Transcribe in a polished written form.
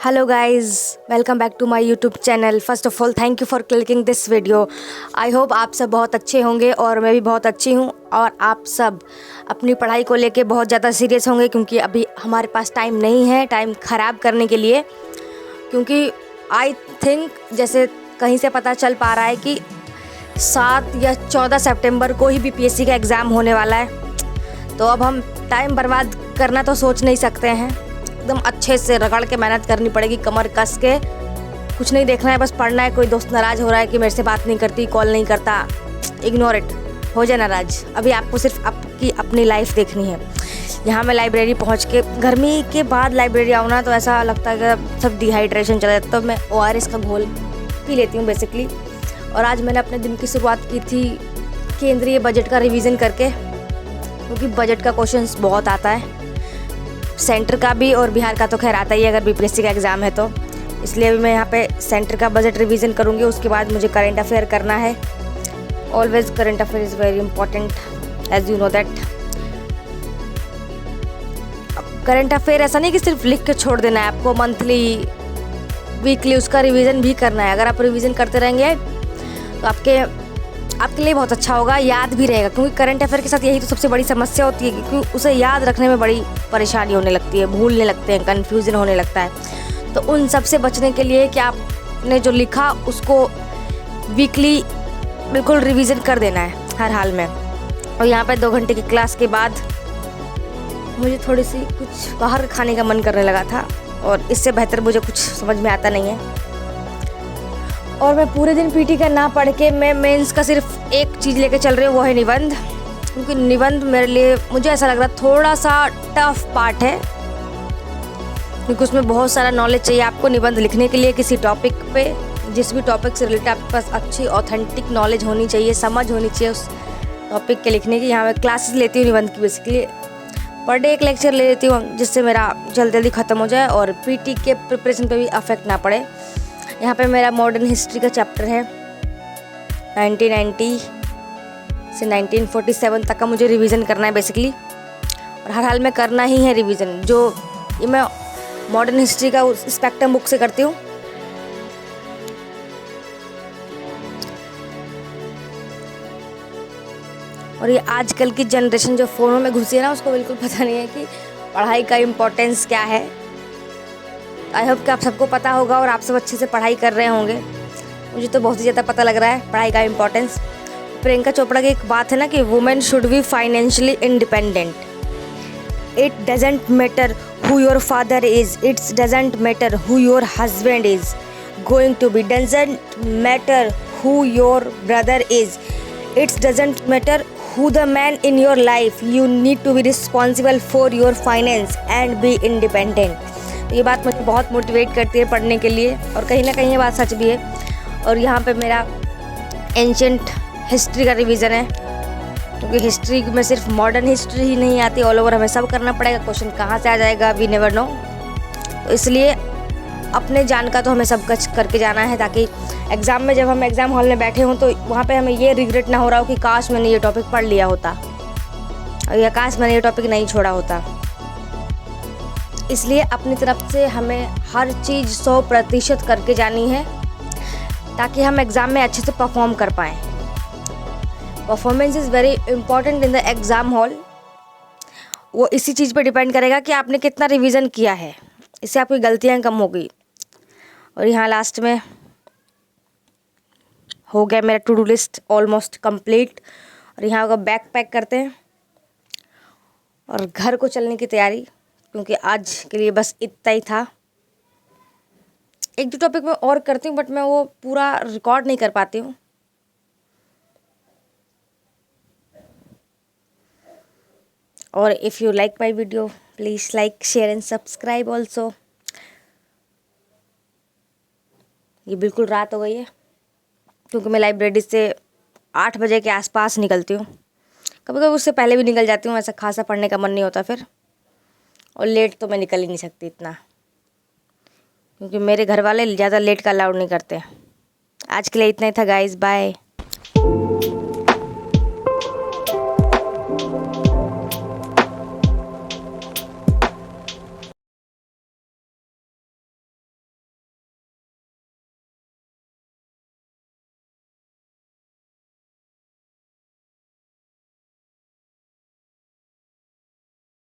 Hello guys, welcome back to my YouTube channel. First of all, thank you for clicking this video. I hope आप सब बहुत अच्छे होंगे और मैं भी बहुत अच्छी हूँ और आप सब अपनी पढ़ाई को लेके बहुत ज़्यादा सीरियस होंगे क्योंकि अभी हमारे पास टाइम नहीं है टाइम ख़राब करने के लिए। क्योंकि आई थिंक जैसे कहीं से पता चल पा रहा है कि 7 या 14 सितंबर को ही बीपीएससी का एग्ज़ाम होने वाला है। तो अब हम टाइम बर्बाद करना तो सोच नहीं सकते हैं। एकदम अच्छे से रगड़ के मेहनत करनी पड़ेगी, कमर कस के। कुछ नहीं देखना है, बस पढ़ना है। कोई दोस्त नाराज़ हो रहा है कि मेरे से बात नहीं करती, कॉल नहीं करता, इग्नोर इट, हो जाए नाराज़। अभी आपको सिर्फ आपकी अपनी लाइफ देखनी है। यहाँ मैं लाइब्रेरी पहुँच के, गर्मी के बाद लाइब्रेरी आऊँ ना तो ऐसा लगता है कि सब डिहाइड्रेशन चला जाता है। तो मैं ORS का घोल पी लेती हूँ बेसिकली। और आज मैंने अपने दिन की शुरुआत की थी केंद्रीय बजट का रिवीजन करके, क्योंकि बजट का क्वेश्चंस बहुत आता है, सेंटर का भी और बिहार का तो खैर आता ही है अगर बीपीएससी का एग्ज़ाम है तो। इसलिए अभी मैं यहाँ पे सेंटर का बजट रिवीजन करूँगी। उसके बाद मुझे करंट अफेयर करना है। Always current affair is very important, as you know that. Current affair ऐसा नहीं कि सिर्फ लिख के छोड़ देना है, आपको मंथली वीकली उसका रिवीजन भी करना है। अगर आप रिवीजन करते रहेंगे तो आपके लिए बहुत अच्छा होगा, याद भी रहेगा। क्योंकि करंट अफेयर के साथ यही तो सबसे बड़ी समस्या होती है, क्योंकि उसे याद रखने में बड़ी परेशानी होने लगती है, भूलने लगते हैं, कन्फ्यूज़न होने लगता है। तो उन सब से बचने के लिए कि आपने जो लिखा उसको वीकली बिल्कुल रिवीजन कर देना है हर हाल में। और यहाँ पर 2 घंटे की क्लास के बाद मुझे थोड़ी सी कुछ बाहर खाने का मन करने लगा था, और इससे बेहतर मुझे कुछ समझ में आता नहीं है। और मैं पूरे दिन पीटी का ना पढ़ के मैं मेंस का सिर्फ एक चीज़ लेके चल रही हूँ, वो है निबंध। क्योंकि निबंध मेरे लिए, मुझे ऐसा लग रहा है, थोड़ा सा टफ पार्ट है, क्योंकि उसमें बहुत सारा नॉलेज चाहिए आपको निबंध लिखने के लिए। किसी टॉपिक पे, जिस भी टॉपिक से रिलेटेड आपके पास अच्छी ऑथेंटिक नॉलेज होनी चाहिए, समझ होनी चाहिए उस टॉपिक के लिखने की। यहाँ मैं क्लासेस लेती हूँ निबंध की, बेसिकली पर डे एक लेक्चर ले लेती हूँ, जिससे मेरा जल्दी जल्दी ख़त्म हो जाए और पीटी के प्रिपरेशन पे भी अफेक्ट ना पड़े। यहाँ पे मेरा मॉडर्न हिस्ट्री का चैप्टर है। 1990 से 1947 तक का मुझे रिवीजन करना है बेसिकली, और हर हाल में करना ही है रिवीजन। जो ये मैं मॉडर्न हिस्ट्री का उस स्पेक्ट्रम बुक से करती हूँ। और ये आजकल की जनरेशन जो फ़ोनों में घुसी है ना, उसको बिल्कुल पता नहीं है कि पढ़ाई का इम्पोर्टेंस क्या है। आई होप कि आप सबको पता होगा और आप सब अच्छे से पढ़ाई कर रहे होंगे। मुझे तो बहुत ही ज़्यादा पता लग रहा है पढ़ाई का इम्पोर्टेंस। प्रियंका चोपड़ा की एक बात है ना कि women should be financially independent. It doesn't matter who your father is, it's doesn't matter who your husband is going to be, doesn't matter who your brother is, it's doesn't matter who the man in your life, you need to be responsible for your finance and be independent। तो ये बात मुझे बहुत motivate करती है पढ़ने के लिए, और कहीं ना कहीं ये बात सच भी है। और यहाँ पे मेरा एंशेंट हिस्ट्री का रिवीजन है, क्योंकि हिस्ट्री में सिर्फ मॉडर्न हिस्ट्री ही नहीं आती, ऑल ओवर हमें सब करना पड़ेगा। क्वेश्चन कहाँ से आ जाएगा वी नेवर नो। तो इसलिए अपने जान का तो हमें सब कुछ करके जाना है, ताकि एग्ज़ाम में जब हम एग्ज़ाम हॉल में बैठे हों तो वहाँ पे हमें ये रिग्रेट ना हो रहा हो कि काश मैंने ये टॉपिक पढ़ लिया होता, या काश मैंने ये टॉपिक नहीं छोड़ा होता। इसलिए अपनी तरफ से हमें हर चीज़ 100% करके जानी है, ताकि हम एग्ज़ाम में अच्छे से परफॉर्म कर पाएँ। Performance is very important in the exam hall. वो इसी चीज़ पे डिपेंड करेगा कि आपने कितना रिवीजन किया है, इससे आपकी गलतियाँ कम होगी। और यहाँ लास्ट में हो गया मेरा to do list almost complete. और यहाँ का बैग पैक करते हैं और घर को चलने की तैयारी, क्योंकि आज के लिए बस इतना ही था। 1-2 टॉपिक मैं और करती हूँ, बट मैं वो पूरा रिकॉर्ड नहीं कर पाती हूँ। और if you like my video please like, share and subscribe also. ये बिल्कुल रात हो गई है, क्योंकि मैं लाइब्रेरी से 8 बजे के आसपास निकलती हूँ। कभी कभी उससे पहले भी निकल जाती हूँ, ऐसा खासा पढ़ने का मन नहीं होता फिर। और लेट तो मैं निकल ही नहीं सकती इतना, क्योंकि मेरे घर वाले ज़्यादा लेट का अलाउड नहीं करते। आज के लिए इतना ही था गाइस, बाय।